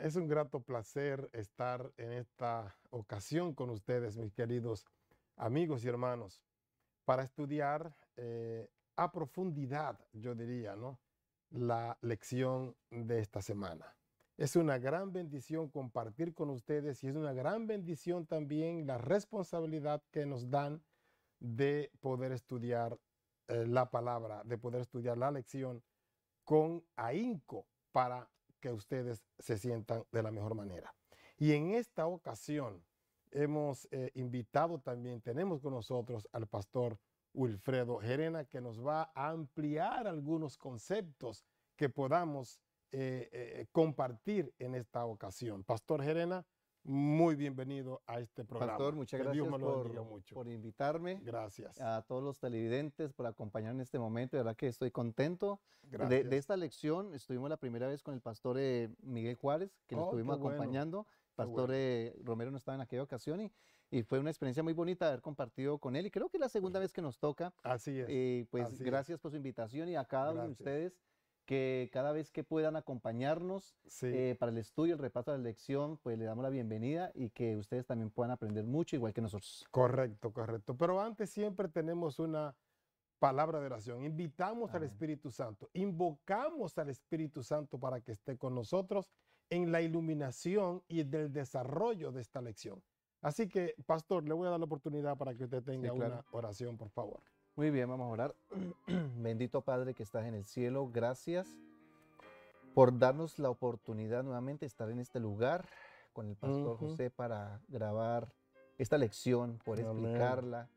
Es un grato placer estar en esta ocasión con ustedes, mis queridos amigos y hermanos, para estudiar a profundidad, yo diría, ¿no? La lección de esta semana. Es una gran bendición compartir con ustedes y es una gran bendición también la responsabilidad que nos dan de poder estudiar la palabra, de poder estudiar la lección con ahínco para que ustedes se sientan de la mejor manera. Y en esta ocasión hemos invitado también, tenemos con nosotros al pastor Wilfredo Gerena, que nos va a ampliar algunos conceptos que podamos compartir en esta ocasión. Pastor Gerena, muy bienvenido a este Pastor, programa. muchas Que Dios gracias me lo bendiga mucho. por invitarme, Gracias. a todos los televidentes por acompañarme en este momento. De verdad que estoy contento de Gracias. esta lección. Estuvimos la primera vez con el pastor Miguel Juárez, que lo Oh, qué estuvimos bueno, acompañando. qué Pastor bueno. Romero no estaba en aquella ocasión y fue una experiencia muy bonita haber compartido con él. Y creo que es la segunda vez que nos toca. Así es, Pues así es. gracias por su invitación y a cada uno de Gracias. ustedes que cada vez que puedan acompañarnos Sí, para el estudio, el repaso de la lección, pues le damos la bienvenida y que ustedes también puedan aprender mucho igual que nosotros. correcto, correcto. Pero antes siempre tenemos una palabra de oración. Invitamos al Amén. Espíritu Santo, invocamos al Espíritu Santo para que esté con nosotros en la iluminación y del desarrollo de esta lección. Así que, pastor, le voy a dar la oportunidad para que usted Sí, tenga claro. una oración, por favor. Muy bien, vamos a orar. Bendito Padre que estás en el cielo, gracias por darnos la oportunidad nuevamente de estar en este lugar con el pastor Ujú. José para grabar esta lección, por Amén, explicarla,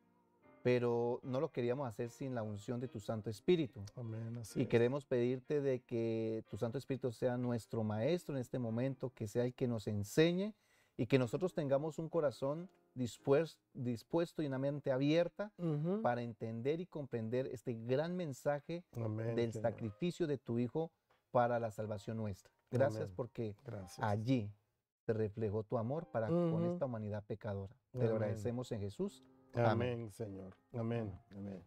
pero no lo queríamos hacer sin la unción de tu Santo Espíritu. amén, así Y es. queremos pedirte de que tu Santo Espíritu sea nuestro maestro en este momento, que sea el que nos enseñe y que nosotros tengamos un corazón dispuesto y una mente abierta Ujú. para entender y comprender este gran mensaje Amén, del Señor. sacrificio de tu Hijo para la salvación nuestra. Gracias Amén. porque Gracias. allí se reflejó tu amor para con Ujú. esta humanidad pecadora. Te lo Amén. agradecemos en Jesús. Amén. Amén, Señor. Amén. Amén. Amén.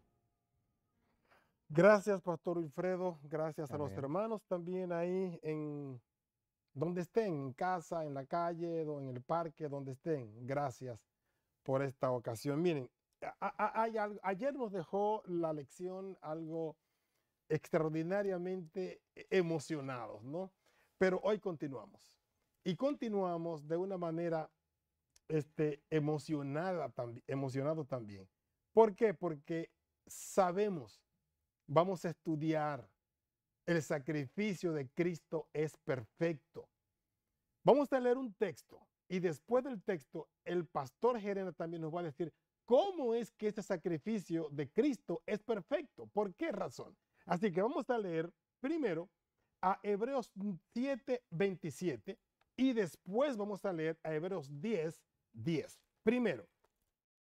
Gracias, Pastor Wilfredo. Gracias a los Amén. hermanos también ahí en donde estén, en casa, en la calle, en el parque, donde estén. Gracias por esta ocasión. Miren, ayer nos dejó la lección algo extraordinariamente emocionados, ¿no? Pero hoy continuamos. Y continuamos de una manera emocionado también. ¿Por qué? Porque sabemos, vamos a estudiar el sacrificio de Cristo es perfecto. Vamos a leer un texto y después del texto el pastor Gerena también nos va a decir cómo es que este sacrificio de Cristo es perfecto. ¿Por qué razón? Así que vamos a leer primero a Hebreos 7:27 y después vamos a leer a Hebreos 10:10. Primero,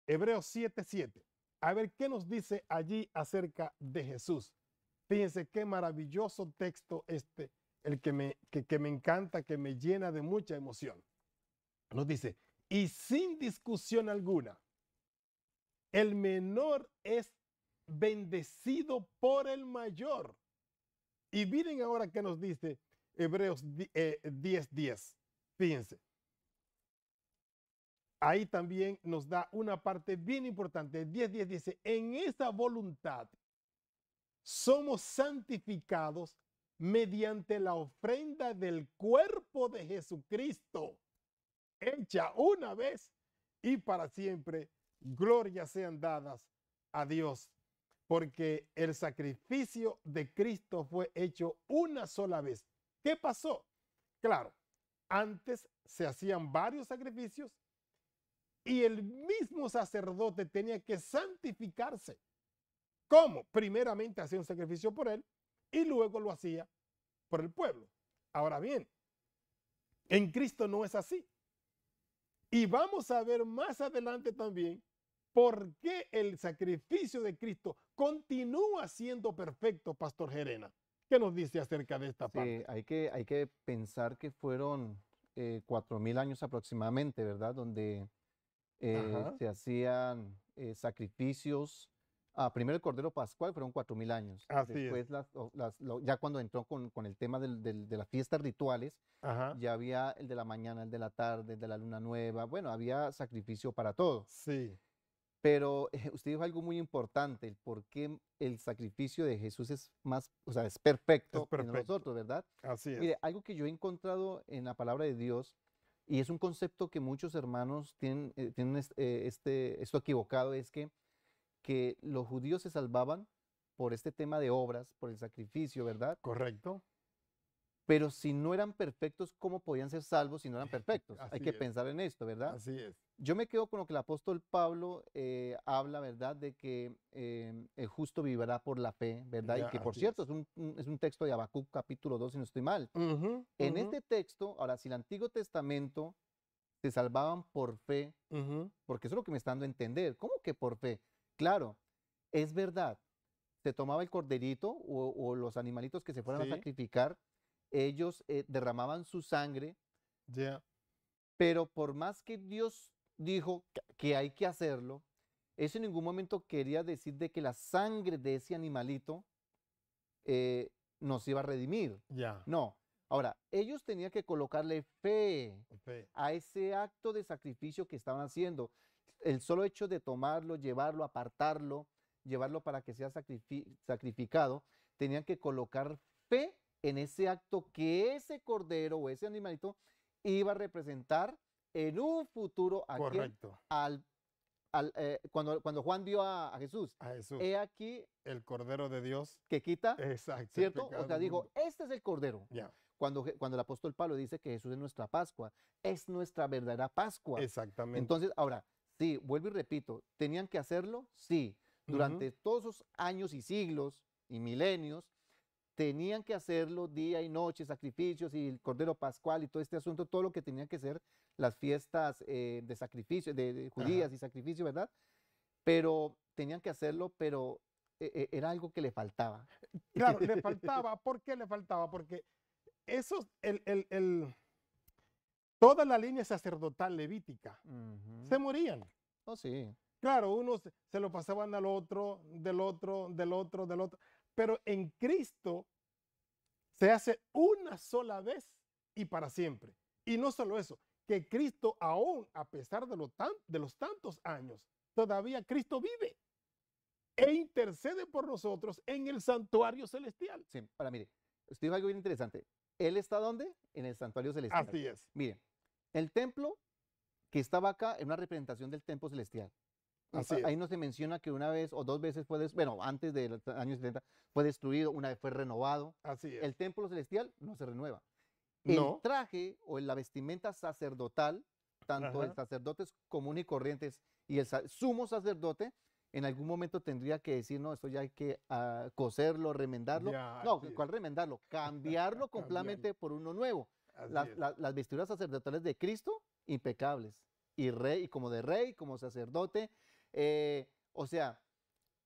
Hebreos 7:7. A ver qué nos dice allí acerca de Jesús. Fíjense qué maravilloso texto el que me encanta, que me llena de mucha emoción. Nos dice, y sin discusión alguna, el menor es bendecido por el mayor. Y miren ahora qué nos dice Hebreos 10:10. Fíjense, ahí también nos da una parte bien importante. 10:10 dice, en esa voluntad somos santificados mediante la ofrenda del cuerpo de Jesucristo, hecha una vez y para siempre. Glorias sean dadas a Dios, porque el sacrificio de Cristo fue hecho una sola vez. ¿Qué pasó? Claro, antes se hacían varios sacrificios y el mismo sacerdote tenía que santificarse. ¿Cómo? Primeramente hacía un sacrificio por él y luego lo hacía por el pueblo. Ahora bien, en Cristo no es así. Y vamos a ver más adelante también por qué el sacrificio de Cristo continúa siendo perfecto, Pastor Gerena. ¿Qué nos dice acerca de esta Sí, parte? hay que pensar que fueron 4000 años aproximadamente, ¿verdad? Donde Ajá. se hacían sacrificios Primero el Cordero Pascual fueron 4000 años. Así es. Después, ya cuando entró con el tema de las fiestas rituales, Ajá. ya había el de la mañana, el de la tarde, el de la luna nueva. Bueno, había sacrificio para todo. Sí, Pero usted dijo algo muy importante, el por qué el sacrificio de Jesús es más, o sea, es perfecto es que perfecto. nosotros, ¿verdad? Así es. Mire, algo que yo he encontrado en la palabra de Dios, y es un concepto que muchos hermanos tienen esto equivocado, es que los judíos se salvaban por este tema de obras, por el sacrificio, ¿verdad? Correcto. Pero si no eran perfectos, ¿cómo podían ser salvos si no eran perfectos? Hay Así que es. pensar en esto, ¿verdad? Así es. Yo me quedo con lo que el apóstol Pablo habla, ¿verdad? De que el justo vivirá por la fe, ¿verdad? Y Ya, que, por así cierto, es. es un texto de Habacuc capítulo 2, si no estoy mal. Ujú, En ujú, este texto, ahora, si el Antiguo Testamento se salvaban por fe, ujú. porque eso es lo que me está dando a entender. ¿Cómo que por fe? Claro, es verdad. Se tomaba el corderito o los animalitos que se fueran a Sí, sacrificar, ellos derramaban su sangre, ya. pero por más que Dios dijo que hay que hacerlo, eso en ningún momento quería decir de que la sangre de ese animalito eh, nos iba a redimir. Ya. No. Ahora, ellos tenían que colocarle fe Fe. a ese acto de sacrificio que estaban haciendo. El solo hecho de tomarlo, llevarlo, apartarlo, llevarlo para que sea sacrificado, tenían que colocar fe en ese acto que ese cordero o ese animalito iba a representar en un futuro a quién, Correcto. cuando Juan vio a Jesús. A Jesús, He aquí el Cordero de Dios. que quita, Exacto. El ¿cierto? O pecado sea, del dijo, mundo. este es el cordero. Ya. Cuando el apóstol Pablo dice que Jesús es nuestra Pascua, es nuestra verdadera Pascua. Exactamente. Entonces, ahora, sí, vuelvo y repito, ¿tenían que hacerlo? Sí. Ujú. Durante todos esos años y siglos y milenios, tenían que hacerlo día y noche, sacrificios y el Cordero Pascual y todo este asunto, todo lo que tenían que ser las fiestas de sacrificio, de Ajá. judías y sacrificio, ¿verdad? Pero tenían que hacerlo, pero era algo que le faltaba. Claro, le faltaba. ¿Por qué le faltaba? Porque esos, toda la línea sacerdotal levítica Ujú. se morían. Oh, sí. Claro, unos se lo pasaban al otro, del otro, del otro, del otro. Pero en Cristo se hace una sola vez y para siempre. Y no solo eso, que Cristo aún, a pesar de los tantos años, todavía Cristo vive e intercede por nosotros en el santuario celestial. Sí, ahora mire, usted dijo algo bien interesante. ¿Él está dónde? En el santuario celestial. Así es. Mire, el templo que estaba acá es una representación del templo celestial. Así Ahí es. no se menciona que una vez o dos veces bueno, antes de los años 70 fue destruido, una vez fue renovado. Así es. El templo celestial no se renueva. El No. traje o la vestimenta sacerdotal, tanto el Ajá. sacerdote común y corrientes y el sumo sacerdote, en algún momento tendría que decir, no, esto ya hay que coserlo, remendarlo. Ya, No, así es. ¿cuál remendarlo? Cambiarlo Cambiarlo. completamente por uno nuevo. Así es. Las vestiduras sacerdotales de Cristo, impecables. Y rey, como sacerdote. O sea,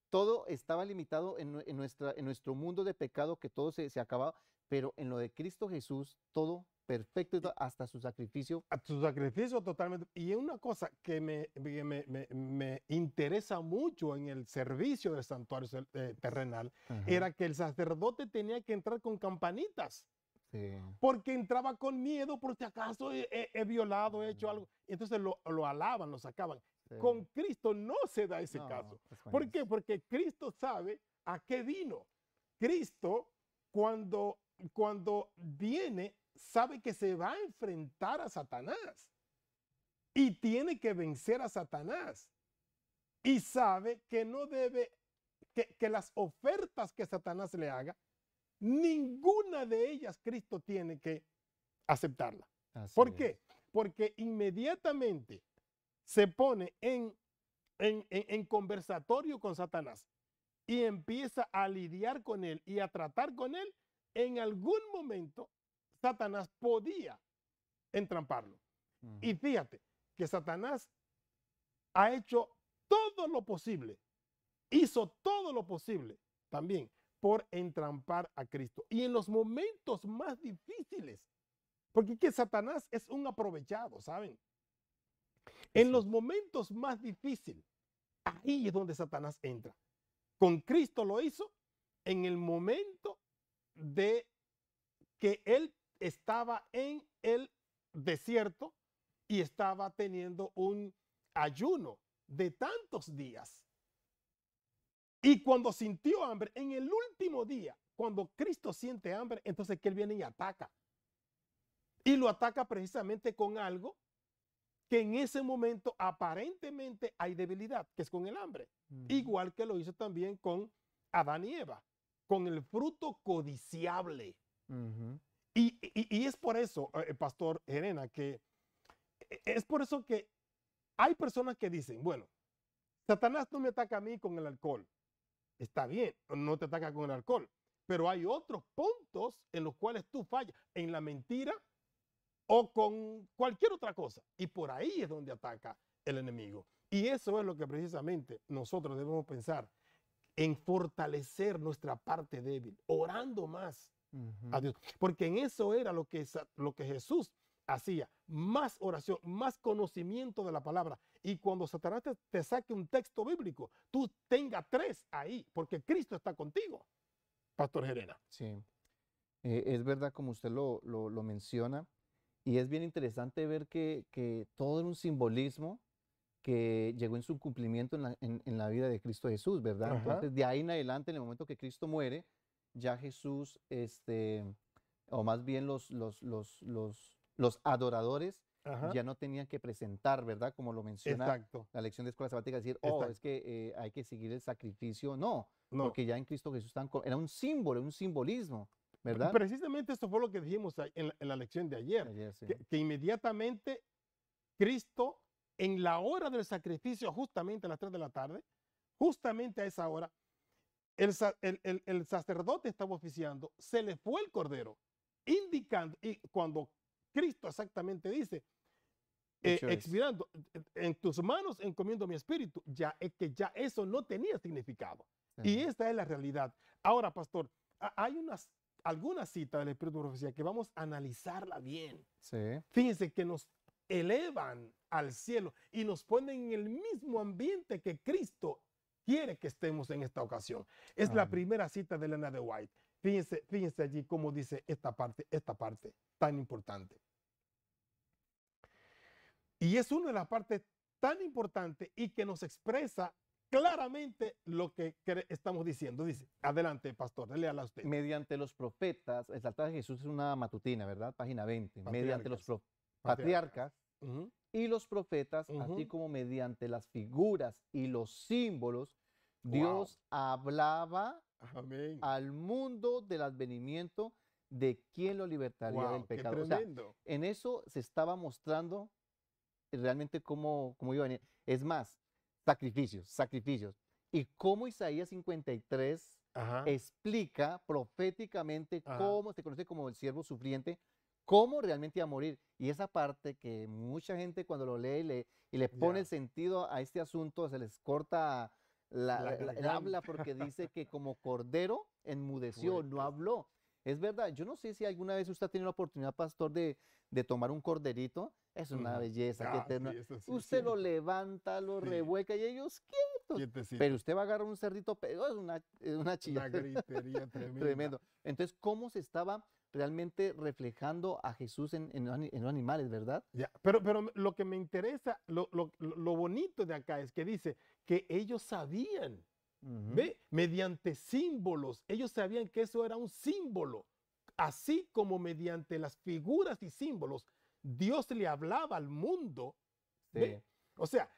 todo estaba limitado en nuestro mundo de pecado, que todo se acababa, pero en lo de Cristo Jesús, todo perfecto, Y hasta su sacrificio. a tu sacrificio totalmente. Y una cosa que me interesa mucho en el servicio del santuario terrenal Ajá, era que el sacerdote tenía que entrar con campanitas, sí. porque entraba con miedo por si acaso he violado, he hecho Mm, algo. Entonces lo alaban, lo sacaban. sí. Con Cristo no se da ese No, caso. es ¿Por qué? buenísimo. Porque Cristo sabe a qué vino. Cristo, cuando, cuando viene, sabe que se va a enfrentar a Satanás y tiene que vencer a Satanás. Y sabe que no debe, que las ofertas que Satanás le haga, ninguna de ellas Cristo tiene que aceptarla. Así ¿Por es. qué? Porque inmediatamente se pone en conversatorio con Satanás y empieza a lidiar con él y a tratar con él, en algún momento Satanás podía entramparlo. Y Ujú, fíjate que Satanás ha hecho todo lo posible, hizo todo lo posible también por entrampar a Cristo. Y en los momentos más difíciles, porque que Satanás es un aprovechado, ¿saben? En así los es. momentos más difíciles, ahí es donde Satanás entra. Con Cristo lo hizo en el momento de que él estaba en el desierto y estaba teniendo un ayuno de tantos días. Y cuando sintió hambre, en el último día, cuando Cristo siente hambre, entonces que él viene y ataca. Y lo ataca precisamente con algo que en ese momento aparentemente hay debilidad, que es con el hambre. Igual que lo hizo también con Adán y Eva, con el fruto codiciable. Y es por eso, Pastor Gerena, que es por eso que hay personas que dicen, bueno, Satanás no me ataca a mí con el alcohol. Está bien, no te ataca con el alcohol, pero hay otros puntos en los cuales tú fallas, en la mentira o con cualquier otra cosa. Y por ahí es donde ataca el enemigo. Y eso es lo que precisamente nosotros debemos pensar, en fortalecer nuestra parte débil, orando más a Dios. Porque en eso era lo que Jesús hacía, más oración, más conocimiento de la palabra. Y cuando Satanás te saque un texto bíblico, tú tengas 3 ahí, porque Cristo está contigo, Pastor Gerena. Sí, es verdad como usted lo menciona, y es bien interesante ver que todo era un simbolismo que llegó en su cumplimiento en la vida de Cristo Jesús, ¿verdad? Ajá. Entonces, de ahí en adelante, en el momento que Cristo muere, ya Jesús, o más bien los adoradores, Ajá. ya no tenían que presentar, ¿verdad? Como lo menciona Exacto. la lección de escuela sabática, decir, oh, Exacto. es que hay que seguir el sacrificio. No, No. porque ya en Cristo Jesús era un símbolo, un simbolismo, ¿verdad? Precisamente esto fue lo que dijimos en la lección de ayer, Ayer, sí. que inmediatamente Cristo, en la hora del sacrificio, justamente a las 3 de la tarde, justamente a esa hora, el sacerdote estaba oficiando, se le fue el cordero, indicando, y cuando Cristo exactamente dice, Hecho es. expirando, en tus manos encomiendo mi espíritu, ya es que ya eso no tenía significado. Y esta es la realidad. Ahora, pastor, hay algunas citas del Espíritu de Profecía que vamos a analizarla bien. Sí. Fíjense que nos elevan al cielo y nos ponen en el mismo ambiente que Cristo quiere que estemos en esta ocasión. Es la primera cita de Elena de White. Fíjense allí cómo dice esta parte tan importante. Y es una de las partes tan importantes y que nos expresa claramente lo que estamos diciendo. Dice, adelante, pastor, léala usted. Mediante los profetas, el altar de Jesús es una matutina, ¿verdad? Página 20. Mediante los patriarcas y los profetas, así como mediante las figuras y los símbolos, Dios hablaba al mundo del advenimiento de quien lo libertaría del pecado. O sea, en eso se estaba mostrando realmente cómo iba a venir. Es más, sacrificios. Y cómo Isaías 53 explica proféticamente cómo se conoce como el siervo sufriente, cómo realmente iba a morir. Y esa parte que mucha gente cuando lo lee y le pone el sentido a este asunto, se les corta el habla porque dice que como cordero enmudeció, no habló. Es verdad, yo no sé si alguna vez usted ha tenido la oportunidad, pastor, de tomar un corderito. Es una belleza. Sí, usted lo levanta, lo revuelca y ellos quietos. Pero usted va a agarrar un cerdito, pero es una chilla. Una gritería tremenda. Tremendo. Entonces, ¿cómo se estaba realmente reflejando a Jesús en los animales, verdad? Pero lo que me interesa, lo bonito de acá es que dice que ellos sabían. ¿Ve? Mediante símbolos, ellos sabían que eso era un símbolo, así como mediante las figuras y símbolos, Dios le hablaba al mundo. ¿Ve? O sea,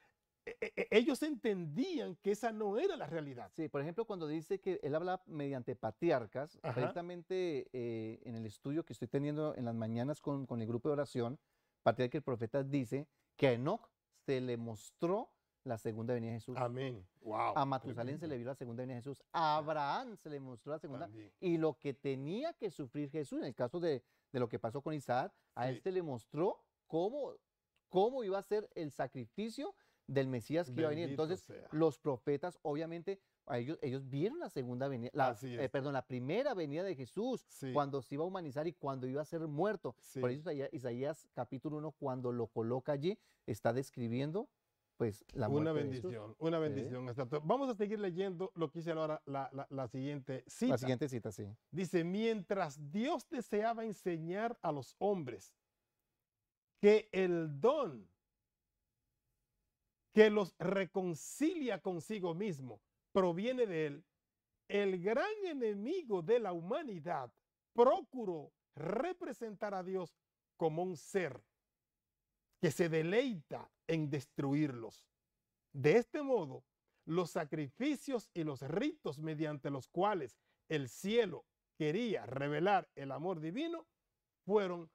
ellos entendían que esa no era la realidad. Sí, por ejemplo, cuando dice que él habla mediante patriarcas, precisamente en el estudio que estoy teniendo en las mañanas con el grupo de oración, patriarca y profetas dice que a Enoc se le mostró la segunda venida de Jesús. Amén. Wow. A Matusalén se le vio la segunda venida de Jesús. A Abraham se le mostró la segunda. También. Y lo que tenía que sufrir Jesús, en el caso de lo que pasó con Isaac, a él se le mostró cómo iba a ser el sacrificio del Mesías que iba a venir. Entonces, los profetas, obviamente, ellos vieron la segunda venida, la primera venida de Jesús, cuando se iba a humanizar y cuando iba a ser muerto. Por eso Isaías capítulo 1, cuando lo coloca allí, está describiendo pues la Una muerte de Jesús. bendición, una Sí. bendición. Exacto. Vamos a seguir leyendo lo que dice ahora la siguiente La cita. siguiente cita, sí. Dice, mientras Dios deseaba enseñar a los hombres que el don que los reconcilia consigo mismo proviene de él, el gran enemigo de la humanidad procuró representar a Dios como un ser que se deleita en destruirlos. De este modo, los sacrificios y los ritos mediante los cuales el cielo quería revelar el amor divino fueron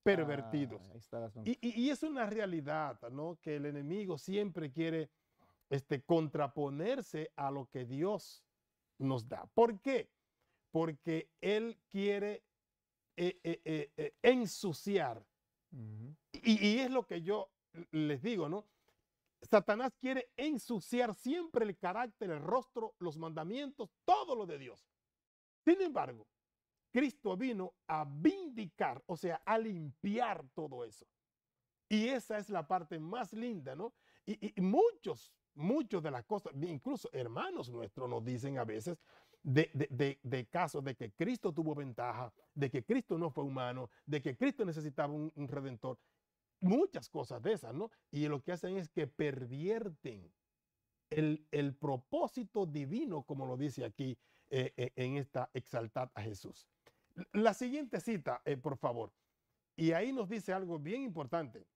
pervertidos. Ahí está el asunto. Y es una realidad, ¿no? Que el enemigo siempre quiere contraponerse a lo que Dios nos da. ¿Por qué? Porque él quiere ensuciar. Ujú. Y es lo que yo les digo, ¿no? Satanás quiere ensuciar siempre el carácter, el rostro, los mandamientos, todo lo de Dios. Sin embargo, Cristo vino a vindicar, o sea, a limpiar todo eso. Y esa es la parte más linda, ¿no? Y muchos de las cosas, incluso hermanos nuestros nos dicen a veces de casos de que Cristo tuvo ventaja, de que Cristo no fue humano, de que Cristo necesitaba un redentor. Muchas cosas de esas, ¿no? Y lo que hacen es que pervierten el propósito divino, como lo dice aquí en esta exaltad a Jesús. La siguiente cita, por favor. Y ahí nos dice algo bien importante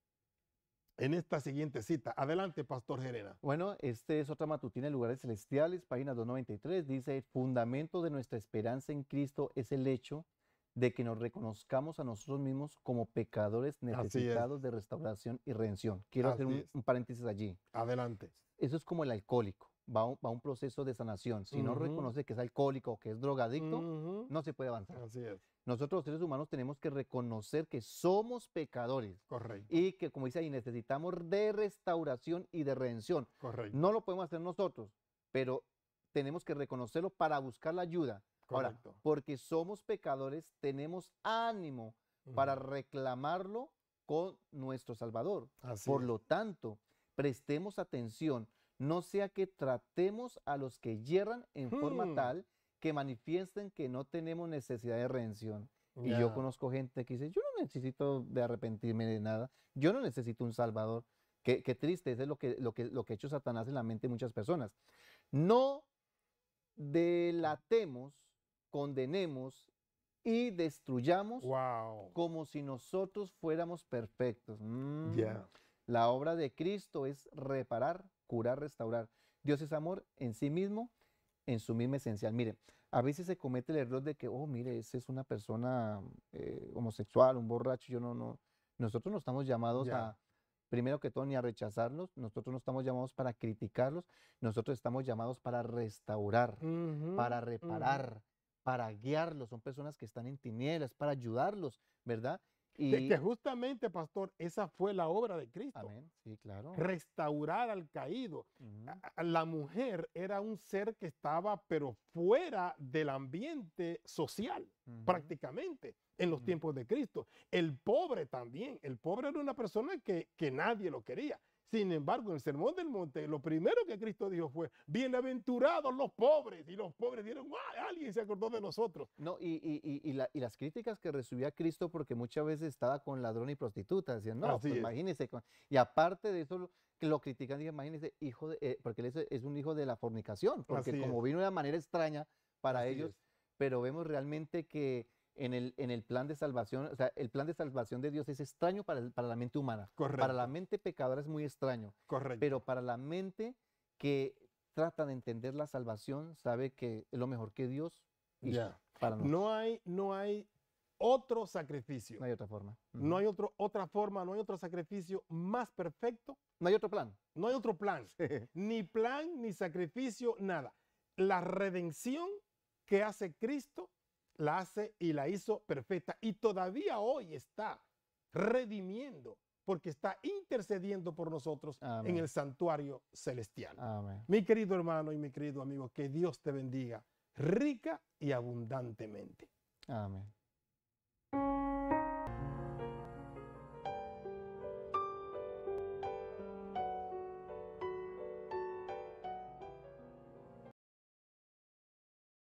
en esta siguiente cita. Adelante, Pastor Gerena. Bueno, este es otra matutina de lugares celestiales, página 293. Dice, el fundamento de nuestra esperanza en Cristo es el hecho de que nos reconozcamos a nosotros mismos como pecadores necesitados de restauración y redención. Quiero hacer un paréntesis allí. Adelante. Eso es como el alcohólico, va a un proceso de sanación. Si no reconoce que es alcohólico o que es drogadicto, no se puede avanzar. Así es. Nosotros los seres humanos tenemos que reconocer que somos pecadores. Correcto. Y que, como dice ahí, necesitamos de restauración y de redención. Correcto. No lo podemos hacer nosotros, pero tenemos que reconocerlo para buscar la ayuda. Correcto. Ahora, porque somos pecadores, tenemos ánimo para reclamarlo con nuestro Salvador. Así Por es. lo tanto, prestemos atención, no sea que tratemos a los que yerran en forma tal que manifiesten que no tenemos necesidad de redención. Y yo conozco gente que dice, yo no necesito de arrepentirme de nada, yo no necesito un Salvador. Qué triste, eso es lo que ha hecho Satanás en la mente de muchas personas. No delatemos, condenemos y destruyamos como si nosotros fuéramos perfectos. La obra de Cristo es reparar, curar, restaurar. Dios es amor en sí mismo, en su misma esencial. Mire, a veces se comete el error de que, oh, mire, esa es una persona homosexual, un borracho. Nosotros no estamos llamados a, primero que todo, ni a rechazarlos. Nosotros no estamos llamados para criticarlos. Nosotros estamos llamados para restaurar, para reparar, para guiarlos. Son personas que están en tinieblas, para ayudarlos, ¿verdad? Y que justamente, pastor, esa fue la obra de Cristo. Amén, sí, claro. Restaurar al caído. La mujer era un ser que estaba, pero fuera del ambiente social, prácticamente, en los tiempos de Cristo. El pobre también. El pobre era una persona que nadie lo quería. Sin embargo, en el Sermón del Monte, lo primero que Cristo dijo fue, bienaventurados los pobres. Y los pobres dijeron, alguien se acordó de nosotros. No, y las críticas que recibía Cristo, porque muchas veces estaba con ladrón y prostituta, decían, no, pues imagínense. Y aparte de eso, lo critican, dicen, imagínense, porque él es un hijo de la fornicación, porque como vino de una manera extraña para ellos, pero vemos realmente que en el plan de salvación, o sea, el plan de salvación de Dios es extraño para la mente humana. Correcto. Para la mente pecadora es muy extraño. Correcto. Pero para la mente que trata de entender la salvación, sabe que es lo mejor que Dios hizo para nosotros. No hay otro sacrificio. No hay otra forma. No hay otra forma, no hay otro sacrificio más perfecto. No hay otro plan. No hay otro plan. Ni plan, ni sacrificio, nada. La redención que hace Cristo la hace y la hizo perfecta. Y todavía hoy está redimiendo, porque está intercediendo por nosotros en el santuario celestial. Amén. Mi querido hermano y mi querido amigo, que Dios te bendiga rica y abundantemente. Amén.